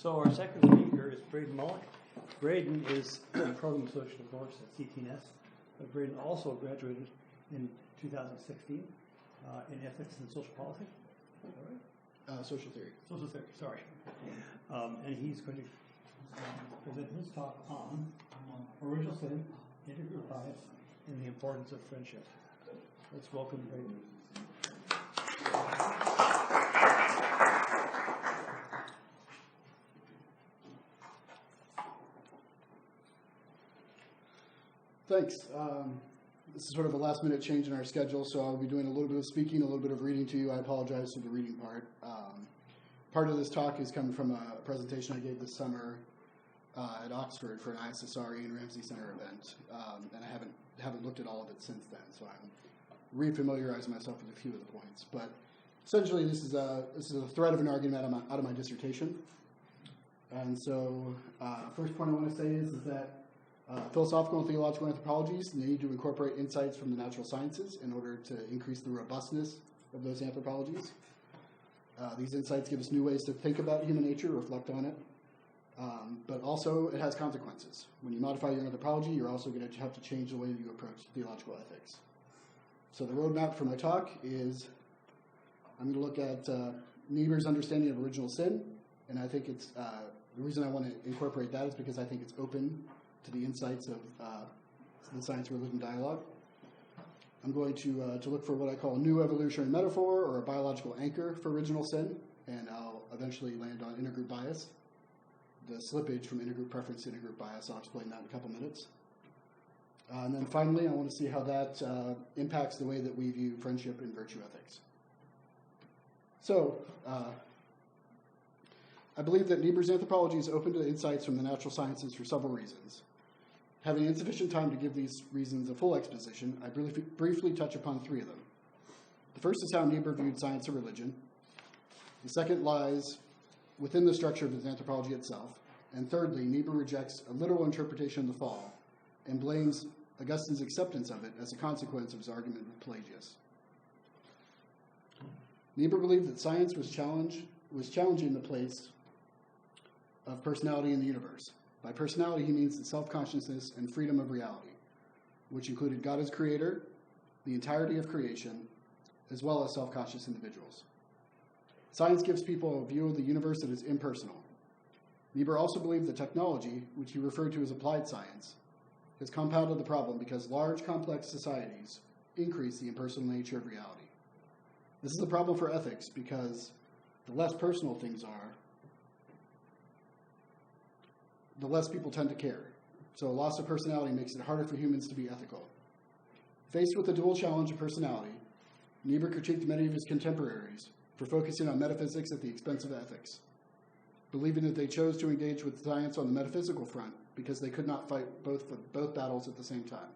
So our second speaker is Braden Molhoek. Braden is Program Associate, of course, at CTNS, but Braden also graduated in 2016 in Ethics and Social Policy. All right? Social theory. Social theory, sorry. And he's going to present his talk on original sin, intergroup bias, and the importance of friendship. Let's welcome Braden. Thanks. This is sort of a last-minute change in our schedule, so I'll be doing a little bit of speaking, a little bit of reading to you. I apologize for the reading part. Part of this talk is coming from a presentation I gave this summer at Oxford for an ISSR Ian Ramsey Center event, and I haven't looked at all of it since then, so I'm refamiliarizing myself with a few of the points. But essentially, this is a thread of an argument out of my dissertation. And so, first point I want to say is that philosophical and theological anthropologies need to incorporate insights from the natural sciences in order to increase the robustness of those anthropologies. These insights give us new ways to think about human nature, reflect on it, but also it has consequences. When you modify your anthropology, you're also going to have to change the way you approach theological ethics. So the roadmap for my talk is I'm going to look at Niebuhr's understanding of original sin, and I think it's the reason I want to incorporate that is because I think it's open to the insights of the science-religion dialogue. I'm going to look for what I call a new evolutionary metaphor or a biological anchor for original sin, and I'll eventually land on intergroup bias. The slippage from intergroup preference to intergroup bias, I'll explain that in a couple minutes. And then finally, I want to see how that impacts the way that we view friendship and virtue ethics. So, I believe that Niebuhr's anthropology is open to insights from the natural sciences for several reasons. Having insufficient time to give these reasons a full exposition, I briefly touch upon three of them. The first is how Niebuhr viewed science and religion. The second lies within the structure of his anthropology itself. And thirdly, Niebuhr rejects a literal interpretation of the fall and blames Augustine's acceptance of it as a consequence of his argument with Pelagius. Niebuhr believed that science was challenging the place of personality in the universe. By personality, he means the self-consciousness and freedom of reality, which included God as creator, the entirety of creation, as well as self-conscious individuals. Science gives people a view of the universe that is impersonal. Niebuhr also believed that technology, which he referred to as applied science, has compounded the problem because large, complex societies increase the impersonal nature of reality. This is a problem for ethics because the less personal things are, the less people tend to care. So a loss of personality makes it harder for humans to be ethical. Faced with the dual challenge of personality, Niebuhr critiqued many of his contemporaries for focusing on metaphysics at the expense of ethics, believing that they chose to engage with science on the metaphysical front because they could not fight both battles at the same time.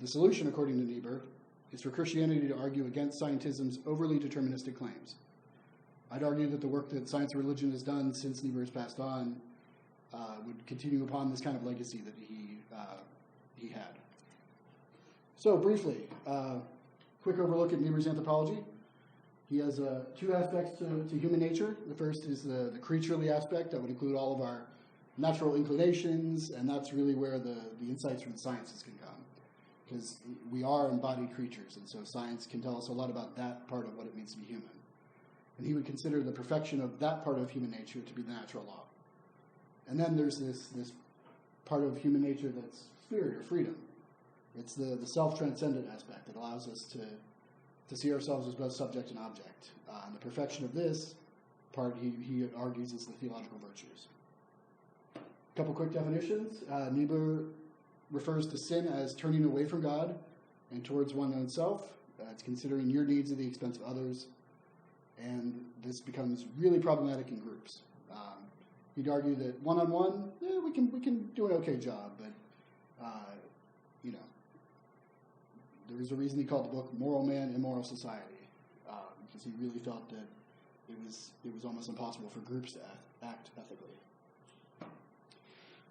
The solution, according to Niebuhr, is for Christianity to argue against scientism's overly deterministic claims. I'd argue that the work that science and religion has done since Niebuhr has passed on would continue upon this kind of legacy that he had. So briefly, quick overlook at Niebuhr's anthropology. He has two aspects to human nature. The first is the creaturely aspect that would include all of our natural inclinations, and that's really where the insights from the sciences can come, because we are embodied creatures, and so science can tell us a lot about that part of what it means to be human. And he would consider the perfection of that part of human nature to be the natural law. And then there's this part of human nature that's spirit or freedom. It's the self-transcendent aspect that allows us to see ourselves as both subject and object. And the perfection of this part, he argues, is the theological virtues. A couple quick definitions. Niebuhr refers to sin as turning away from God and towards one's own self. It's considering your needs at the expense of others. And this becomes really problematic in groups. He'd argue that one-on-one, we can do an okay job, but there is a reason he called the book "Moral Man, Immoral Society," because he really felt that it was almost impossible for groups to act ethically.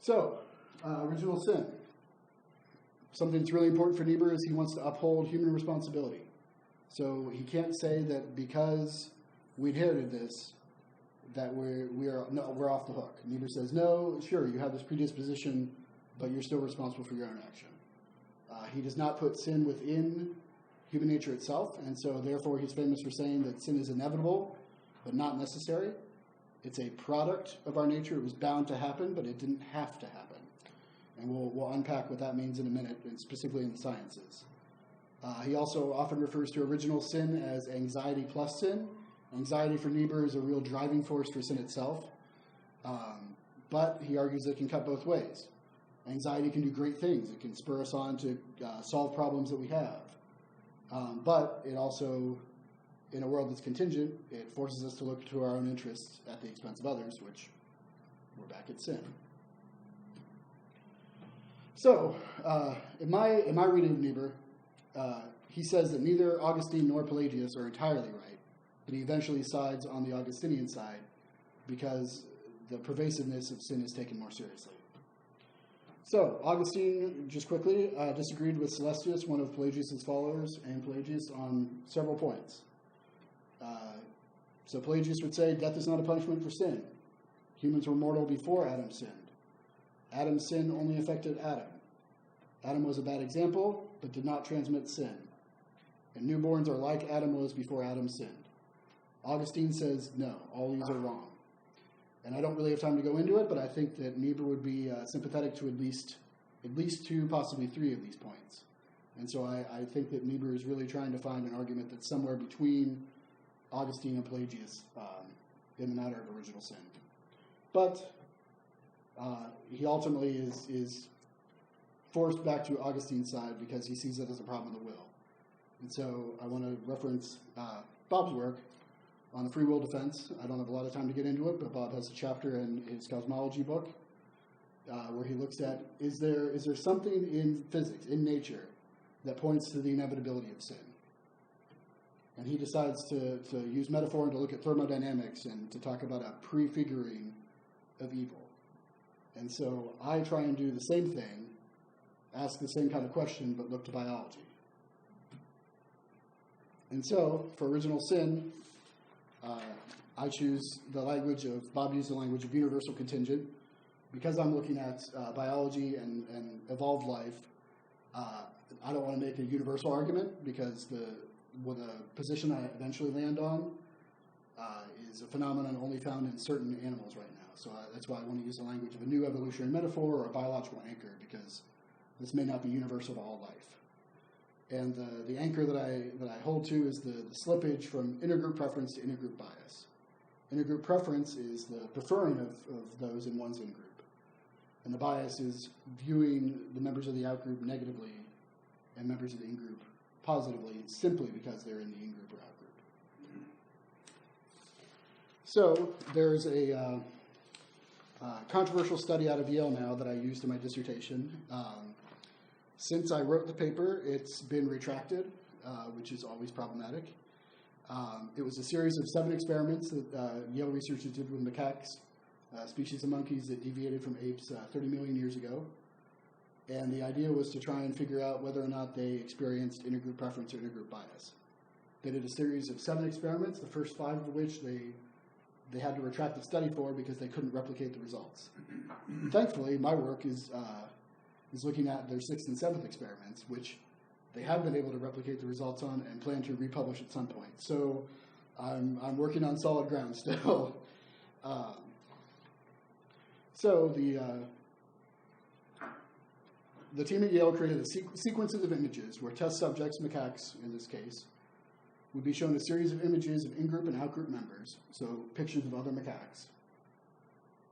So, original sin. Something that's really important for Niebuhr is he wants to uphold human responsibility. So he can't say that because we inherited this, that we're off the hook. Niebuhr says, no, sure, you have this predisposition, but you're still responsible for your own action. He does not put sin within human nature itself, and so therefore he's famous for saying that sin is inevitable, but not necessary. It's a product of our nature. It was bound to happen, but it didn't have to happen. And we'll unpack what that means in a minute, and specifically in the sciences. He also often refers to original sin as anxiety plus sin. Anxiety for Niebuhr is a real driving force for sin itself, but he argues that it can cut both ways. Anxiety can do great things. It can spur us on to solve problems that we have. But it also, in a world that's contingent, it forces us to look to our own interests at the expense of others, which we're back at sin. So, in my reading of Niebuhr, he says that neither Augustine nor Pelagius are entirely right, but he eventually sides on the Augustinian side because the pervasiveness of sin is taken more seriously. So, Augustine, just quickly, disagreed with Celestius, one of Pelagius' followers, and Pelagius on several points. So Pelagius would say, death is not a punishment for sin. Humans were mortal before Adam sinned. Adam's sin only affected Adam. Adam was a bad example, but did not transmit sin. And newborns are like Adam was before Adam sinned. Augustine says, no, all these are wrong. And I don't really have time to go into it, but I think that Niebuhr would be sympathetic to at least two, possibly three of these points. And so I think that Niebuhr is really trying to find an argument that's somewhere between Augustine and Pelagius in the matter of original sin. But he ultimately is forced back to Augustine's side because he sees it as a problem of the will. And so I want to reference Bob's work on the free will defense. I don't have a lot of time to get into it, but Bob has a chapter in his cosmology book where he looks at, is there something in physics, in nature, that points to the inevitability of sin? And he decides to use metaphor and to look at thermodynamics and to talk about a prefiguring of evil. And so I try and do the same thing, ask the same kind of question, but look to biology. And so, for original sin, I choose the language of, Bob used the language of universal contingent. Because I'm looking at biology and evolved life, I don't want to make a universal argument because the position I eventually land on is a phenomenon only found in certain animals right now. So that's why I want to use the language of a new evolutionary metaphor or a biological anchor, because this may not be universal to all life. And the anchor that I hold to is the slippage from intergroup preference to intergroup bias. Intergroup preference is the preferring of those in one's in-group. And the bias is viewing the members of the out-group negatively and members of the in-group positively simply because they're in the in-group or out-group. So there's a controversial study out of Yale now that I used in my dissertation. Since I wrote the paper, it's been retracted, which is always problematic. It was a series of 7 experiments that Yale researchers did with macaques, species of monkeys that deviated from apes 30 million years ago. And the idea was to try and figure out whether or not they experienced intergroup preference or intergroup bias. They did a series of 7 experiments, the first 5 of which they had to retract the study for because they couldn't replicate the results. Thankfully, my work is looking at their 6th and 7th experiments, which they have been able to replicate the results on and plan to republish at some point. So I'm working on solid ground still. So the team at Yale created sequences of images where test subjects, macaques in this case, would be shown a series of images of in-group and out-group members, so pictures of other macaques,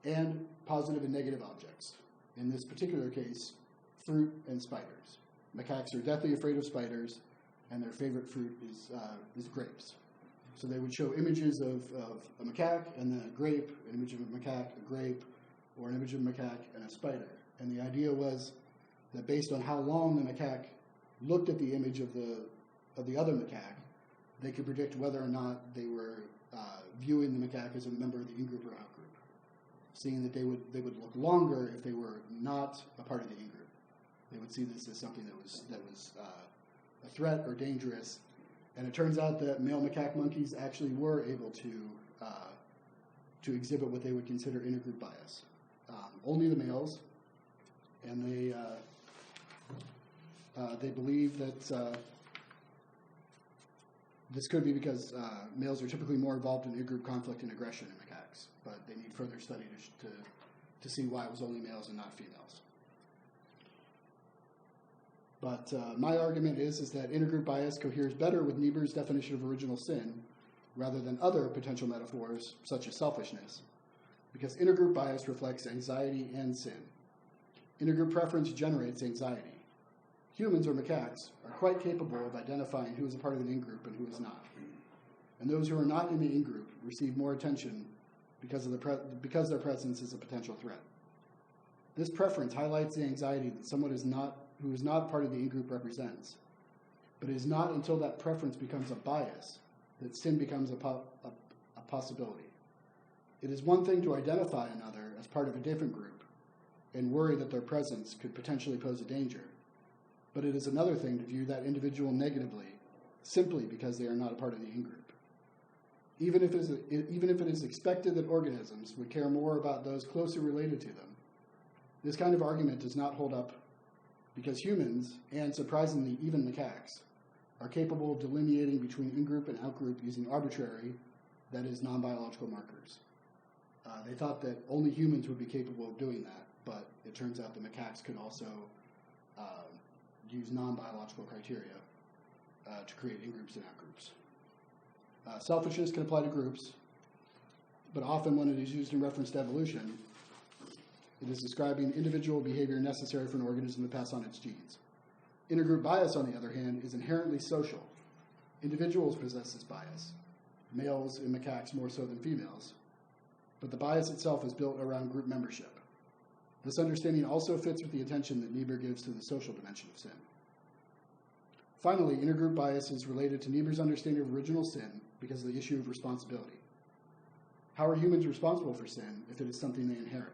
and positive and negative objects. In this particular case, fruit and spiders. Macaques are deathly afraid of spiders, and their favorite fruit is grapes. So they would show images of a macaque and then a grape, an image of a macaque, a grape, or an image of a macaque and a spider. And the idea was that based on how long the macaque looked at the image of the other macaque, they could predict whether or not they were viewing the macaque as a member of the in-group or out-group, seeing that they would look longer if they were not a part of the in-group. They would see this as something that was a threat or dangerous. And it turns out that male macaque monkeys actually were able to to exhibit what they would consider intergroup bias. Only the males, and they believe that this could be because males are typically more involved in intergroup conflict and aggression in macaques, but they need further study to see why it was only males and not females. But my argument is that intergroup bias coheres better with Niebuhr's definition of original sin rather than other potential metaphors such as selfishness, because intergroup bias reflects anxiety and sin. Intergroup preference generates anxiety. Humans, or macaques, are quite capable of identifying who is a part of an in-group and who is not. And those who are not in the in-group receive more attention because their presence is a potential threat. This preference highlights the anxiety that someone who is not part of the in-group represents. But it is not until that preference becomes a bias that sin becomes a possibility. It is one thing to identify another as part of a different group and worry that their presence could potentially pose a danger. But it is another thing to view that individual negatively simply because they are not a part of the in-group. Even if it is expected that organisms would care more about those closely related to them, this kind of argument does not hold up because humans, and surprisingly even macaques, are capable of delineating between in-group and out-group using arbitrary, that is, non-biological markers. They thought that only humans would be capable of doing that, but it turns out the macaques could also use non-biological criteria to create in-groups and out-groups. Selfishness can apply to groups, but often when it is used in reference to evolution, it is describing individual behavior necessary for an organism to pass on its genes. Intergroup bias, on the other hand, is inherently social. Individuals possess this bias, males and macaques more so than females, but the bias itself is built around group membership. This understanding also fits with the attention that Niebuhr gives to the social dimension of sin. Finally, intergroup bias is related to Niebuhr's understanding of original sin because of the issue of responsibility. How are humans responsible for sin if it is something they inherit?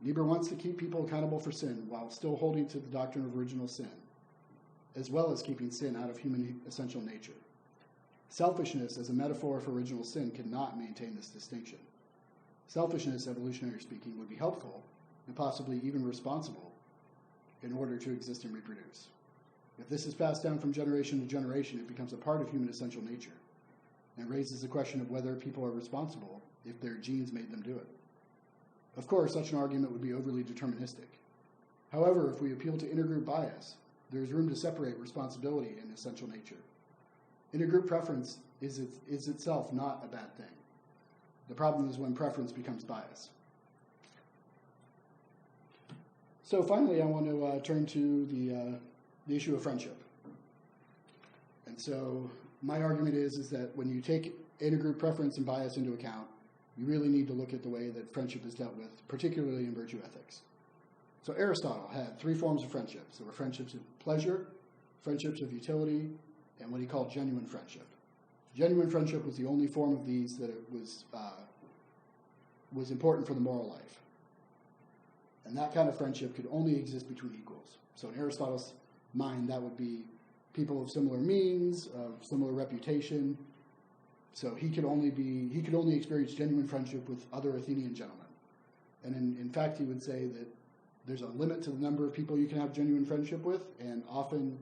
Niebuhr wants to keep people accountable for sin while still holding to the doctrine of original sin, as well as keeping sin out of human essential nature. Selfishness as a metaphor for original sin cannot maintain this distinction. Selfishness, evolutionary speaking, would be helpful and possibly even responsible in order to exist and reproduce. If this is passed down from generation to generation, it becomes a part of human essential nature and raises the question of whether people are responsible if their genes made them do it. Of course, such an argument would be overly deterministic. However, if we appeal to intergroup bias, there is room to separate responsibility and essential nature. Intergroup preference is itself not a bad thing. The problem is when preference becomes bias. So finally, I want to turn to the issue of friendship. And so my argument is that when you take intergroup preference and bias into account, you really need to look at the way that friendship is dealt with, particularly in virtue ethics. So Aristotle had three forms of friendship. There were friendships of pleasure, friendships of utility, and what he called genuine friendship. Genuine friendship was the only form of these that it was important for the moral life. And that kind of friendship could only exist between equals. So in Aristotle's mind, that would be people of similar means, of similar reputation. So he could only experience genuine friendship with other Athenian gentlemen. And in fact, he would say that there's a limit to the number of people you can have genuine friendship with, and often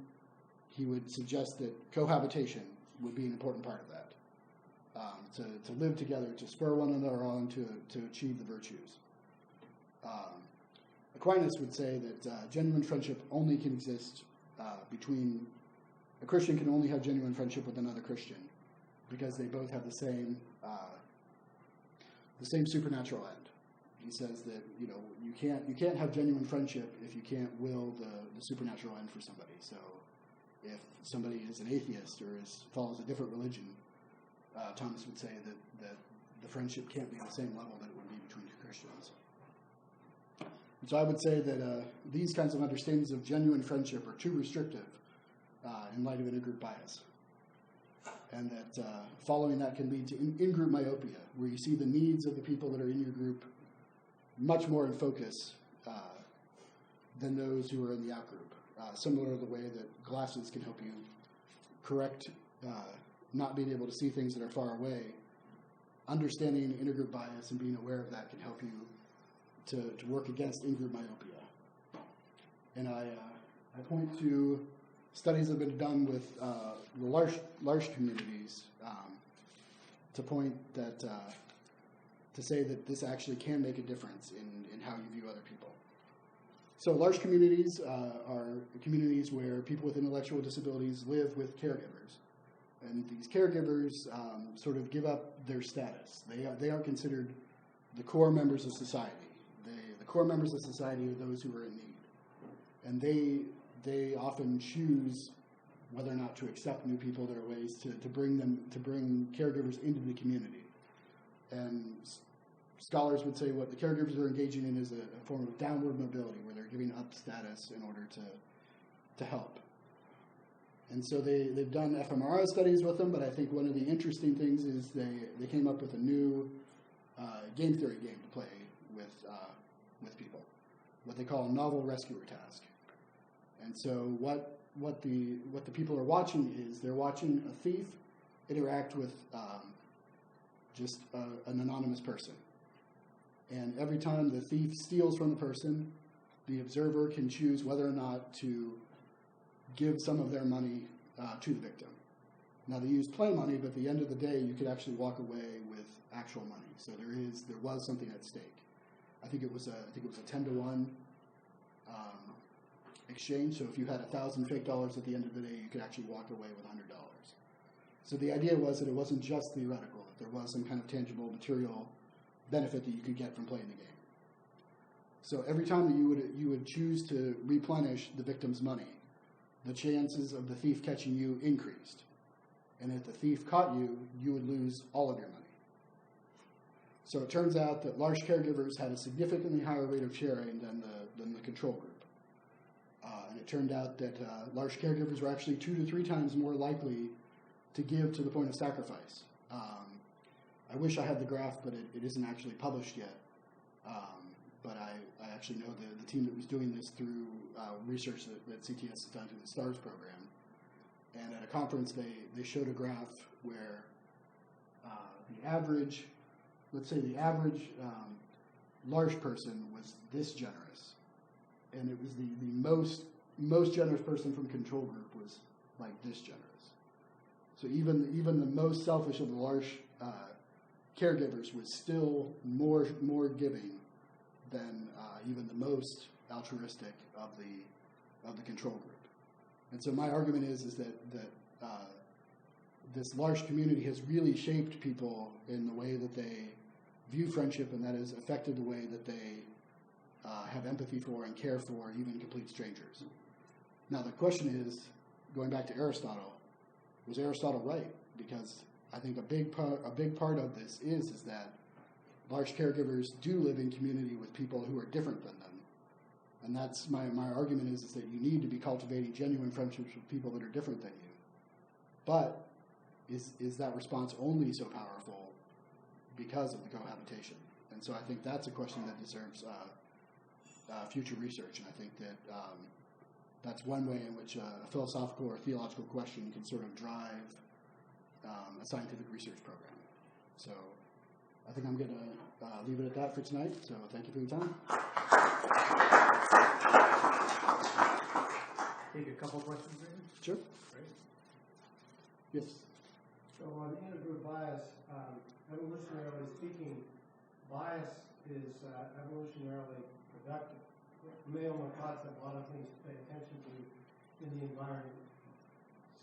he would suggest that cohabitation would be an important part of that. To live together, to spur one another on to achieve the virtues. Aquinas would say that genuine friendship only can exist between a Christian can only have genuine friendship with another Christian because they both have the same supernatural end. He says that you can't have genuine friendship if you can't will the supernatural end for somebody. So if somebody is an atheist or follows a different religion, Thomas would say that the friendship can't be on the same level that it would be between two Christians. And so I would say that these kinds of understandings of genuine friendship are too restrictive in light of intergroup bias. And that following that can lead to in-group myopia, where you see the needs of the people that are in your group much more in focus than those who are in the out-group. Similar to the way that glasses can help you correct not being able to see things that are far away. understanding intergroup bias and being aware of that can help you to work against in-group myopia. And I point to studies that have been done with the large communities to point that to say that this actually can make a difference in how you view other people. So large communities are communities where people with intellectual disabilities live with caregivers. And these caregivers sort of give up their status. They are considered the core members of society. The core members of society are those who are in need. And they often choose whether or not to accept new people. There are ways to bring caregivers into the community. And scholars would say what the caregivers are engaging in is a form of downward mobility, where they're giving up status in order to help. And so they've done fMRI studies with them, but I think one of the interesting things is they came up with a new game theory game to play with people, what they call a novel rescuer task. And so what the people are watching is they're watching a thief interact with just an anonymous person. And every time the thief steals from the person, the observer can choose whether or not to give some of their money to the victim. Now, they use play money, but at the end of the day, you could actually walk away with actual money. So there was something at stake. I think it was a 10-to-1 exchange. So if you had 1,000 fake dollars at the end of the day, you could actually walk away with $100. So the idea was that it wasn't just theoretical; that there was some kind of tangible, material benefit that you could get from playing the game. So every time that you would choose to replenish the victim's money, the chances of the thief catching you increased. And if the thief caught you, you would lose all of your money. So it turns out that large caregivers had a significantly higher rate of sharing than the control group. And it turned out that large caregivers were actually 2 to 3 times more likely to give to the point of sacrifice. I wish I had the graph, but it isn't actually published yet. But I actually know the team that was doing this through research that CTS has done through the STARS program. And at a conference, they showed a graph where the average large person was this generous. And it was the most generous person from control group was like this generous. So even the most selfish of the large caregivers was still more giving than even the most altruistic of the control group. And so my argument is that this large community has really shaped people in the way that they view friendship, and that has affected the way that they have empathy for and care for even complete strangers. Now the question is, going back to Aristotle, was Aristotle right? Because I think a big part of this is that large caregivers do live in community with people who are different than them. And that's my argument is that you need to be cultivating genuine friendships with people that are different than you. But is that response only so powerful because of the cohabitation? And so I think that's a question that deserves future research. And I think that that's one way in which a philosophical or theological question can sort of drive a scientific research program. So I think I'm going to leave it at that for tonight. So thank you for your time. Take a couple questions, Braden? Sure. Great. Yes. So on intergroup bias, evolutionarily speaking, bias is evolutionarily productive. Male macaques have a lot of things to pay attention to in the environment.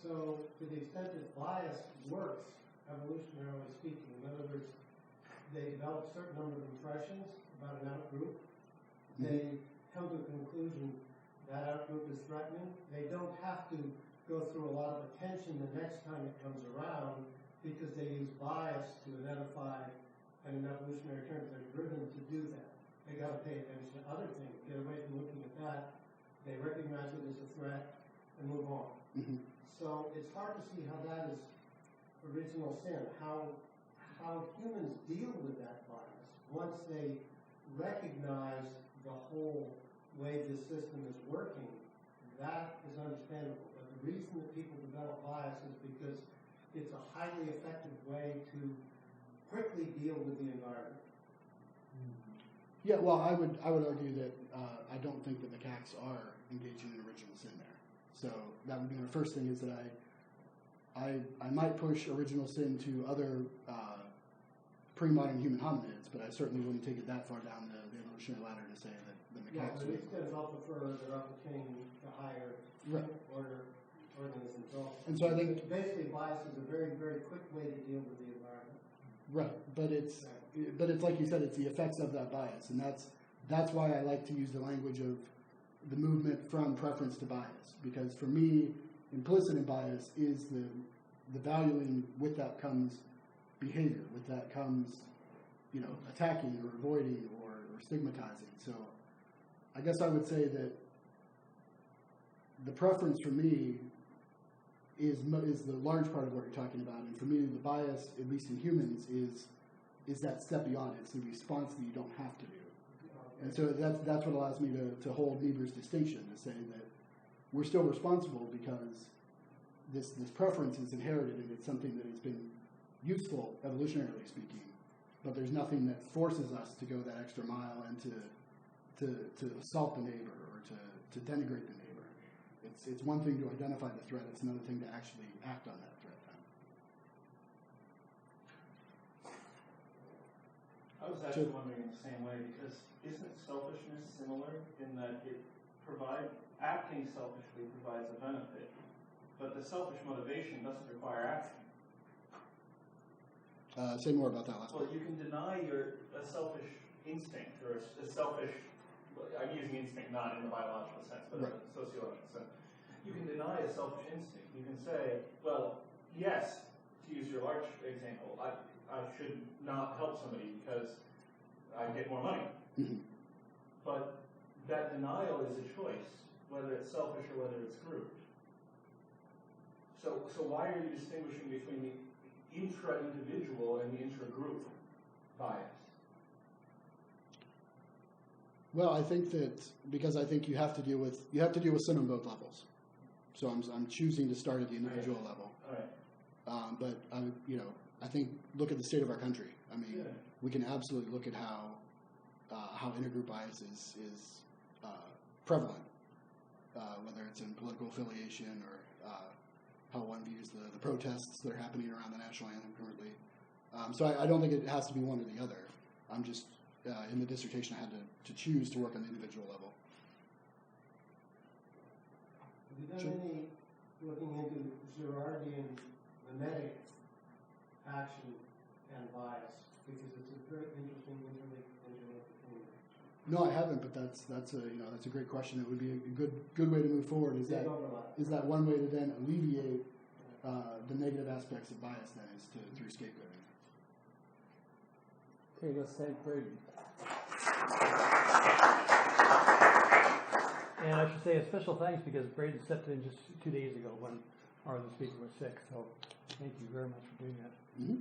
So to the extent that bias works, evolutionarily speaking, in other words, they develop a certain number of impressions about an outgroup. They come to a conclusion that outgroup is threatening. They don't have to go through a lot of attention the next time it comes around because they use bias to identify, and in evolutionary terms, they're driven to do that. They got to pay attention to other things, get away from looking at that. They recognize it as a threat and move on. Mm-hmm. So it's hard to see how that is original sin, how humans deal with that bias once they recognize the whole way this system is working. That is understandable. But the reason that people develop bias is because it's a highly effective way to quickly deal with the environment. Yeah, well, I would argue that I don't think that macaques are engaging in original sin there. So that would be my first thing, is that I might push original sin to other pre-modern human hominids, but I certainly wouldn't take it that far down the evolutionary ladder to say that the Yeah, macaques but would. it's going to help they're up the chain to higher Right. order organisms. And so I think basically bias is a very, very quick way to deal with the environment. right, but it's like you said, it's the effects of that bias, and that's why I like to use the language of the movement from preference to bias, because for me, implicit in bias is the valuing. With that comes behavior. With that comes, attacking or avoiding or stigmatizing. So I guess I would say that the preference for me is the large part of what you're talking about, and for me, the bias, at least in humans, is that step beyond it. It's the response that you don't have to do. And so that's what allows me to hold Niebuhr's distinction, to say that we're still responsible because this preference is inherited and it's something that has been useful, evolutionarily speaking, but there's nothing that forces us to go that extra mile and to assault the neighbor or to denigrate the neighbor. It's one thing to identify the threat, it's another thing to actually act on that threat then. I was actually wondering in the same way, because isn't selfishness similar in that acting selfishly provides a benefit, but the selfish motivation doesn't require action? Say more about that last Well, part. you can deny a selfish instinct or a selfish, I'm using instinct not in the biological sense, but Right. in the sociological sense. You can deny a selfish instinct. You can say, well, yes, to use your large example, I should not help somebody because I get more money. Mm-hmm. But that denial is a choice, whether it's selfish or whether it's group. So why are you distinguishing between the intra-individual and the intra-group bias? Well, I think that because I think you have to deal with sin on both levels. So I'm choosing to start at the individual level. All right. But I think look at the state of our country. I mean, Yeah. we can absolutely look at how intergroup bias is prevalent, whether it's in political affiliation or how one views the protests that are happening around the national anthem currently. So I don't think it has to be one or the other. I'm just in the dissertation I had to choose to work on the individual level. Have you done any looking into Girardian mimetic action and bias? Because it's a very interesting interlink between them. No, I haven't, but that's a great question. It would be a good way to move forward. Is that one way to then alleviate the negative aspects of bias? Then is through scapegoating. Okay, let's thank Braden. And I should say a special thanks because Braden stepped in just 2 days ago when our other speaker was sick. So thank you very much for doing that. Mm-hmm.